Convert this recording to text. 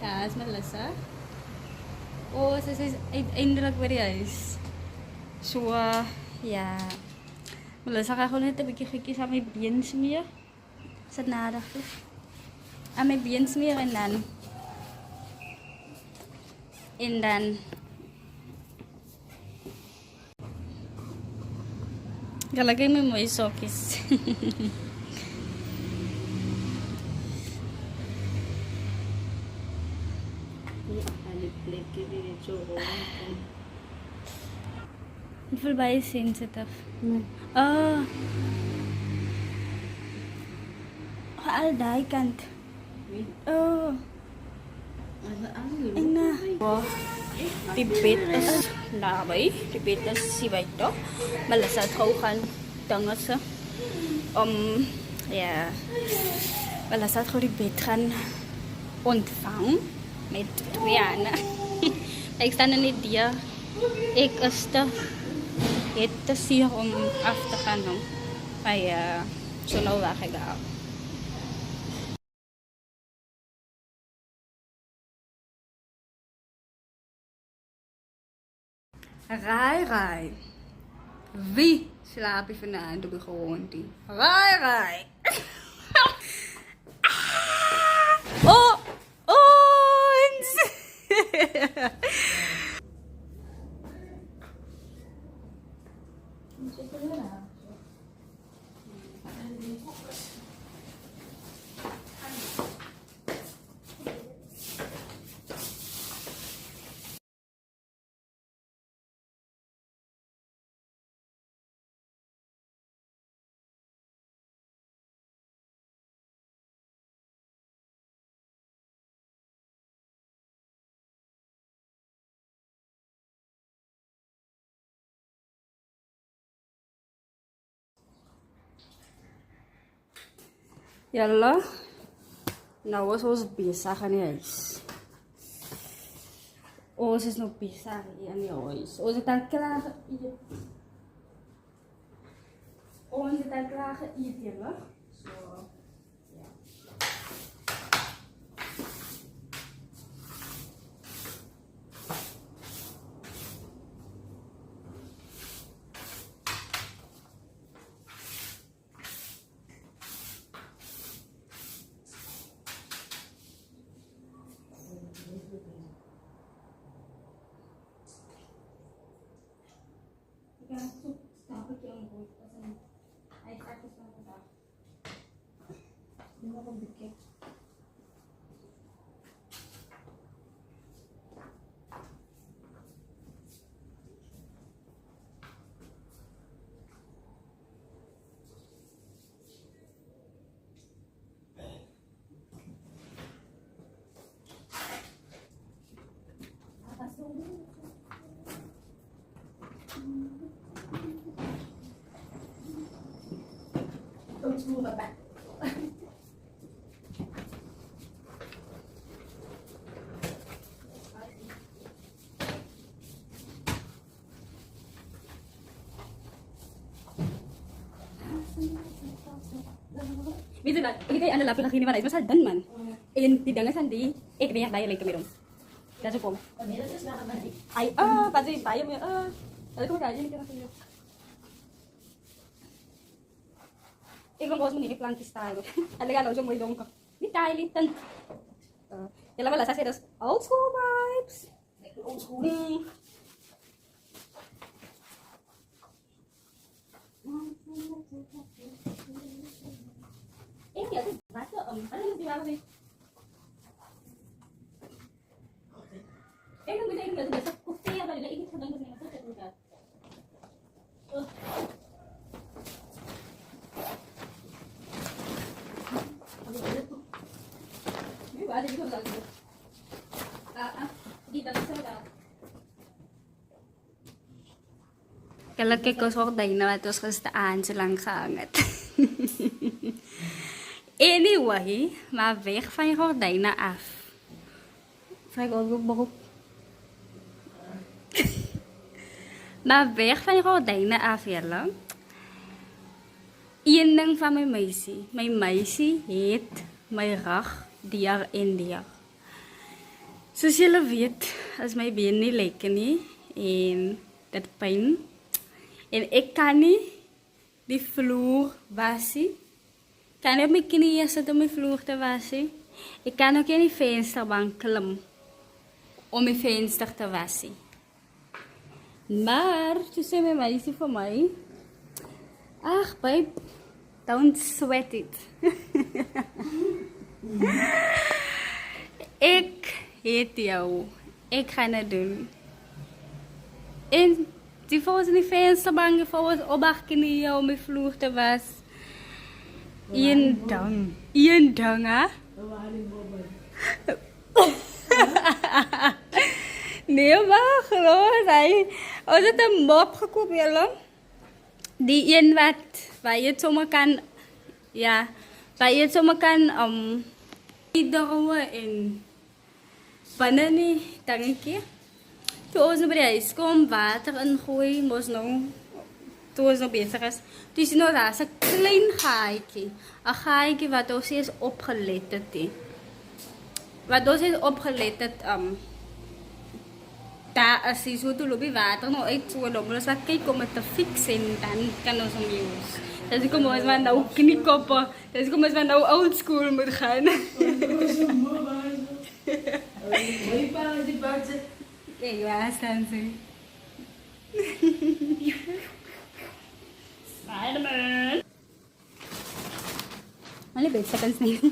Ja, is Melissa. Oh, sy is uiteindelik by die huis. So, ja. Melissa gaan gewoon net 'n bietjie goedjies aan my been smeer. Is dit nadig toe? Aan my been smeer en dan galagay mo mo sokis. Hoeveel bij is sensitive? Oh. Al die kant. Oh. Ina. Wow. Diabetes nabay. Diabetes si Baito. Malasad ko kan tangas sa. Ja. Malasad ko diabetes kan ontvang met 2 ander. Ik sta er niet hier. Ik is te sier om af te gaan. Maar ja, zo nou weg ik daar. Rai. Wie slaap je vanavond op de grond? Rai. Oh, ons. Yalla. Nou is ons besig aan die huis. Ons is nog besig hier aan die huis. Ons het al klaar geëet. Julle. So, ja. Bisa ba? Ini anda lapis lagi ni mana? Masal dan man. Tidak nggak sandi. Kaya bayar lagi kemirong. Dah cukup. Ay, pasti bayar mo. Lalu ko kaya ni kira sa'yo. Ikaw boss mo ni plantis tayo. Alaga lang mo idong ka. Ni tayo litan. Yala wala sa sedos. Old school vibes. Old school. Ini ada baca ada yang bilang ni. Kan bisa ini ada satu kopi apa lagi ini sedang ni masuk ke dalam. Ini ada juga lagi. Di dalam sana. Kalaki ko sok day na tos kastaan silang kaangat. Anyway, maar weg van je gordijnen af. Vraag ook op beroep. Maar weg van je gordijnen af, Jelle. Eén ding van mijn meisje. Mijn meisje heet mijn rag dier India. Soos julle weet, is my been nie lekker nie en dit pyn. En ek kan nie die vloer was nie. Kan nie op my knieë sit om die vloer te was nie. Ek kan ook nie in die vensterbank klim om die venster te was nie. Maar, toe sê my meisie vir my, ag babe, don't sweat it. Ek het jou. Ek gaan dit doen. En die volgens in die vensterbank, volgens op haar knieën om die vloer te was. Een dang, hè? Nee, maar geloof hy. Ons het 'n mop gekoop, julle. Die een waar je het zomaar kan, ja, waar je het zomaar kan, drogen en binnen die dingetje. Toen ons bij de huis kwam, water ingooien, moest nou, toen ons nog bezig is. Toen is nog daar een klein gaatje. Een gaatje wat ons is opgelet het. Wat ons is opgelet het, daar is die zo te lopen water nou uit zo lopen. Dus wat kijk om het te fixen, dan kan ons hem use. Dus ik kom eens van nou kniekoppen. Dus ik kom eens van nou old school moet gaan. Kijk, waar staan ze? Spider-Man. Maar die beter kan niet.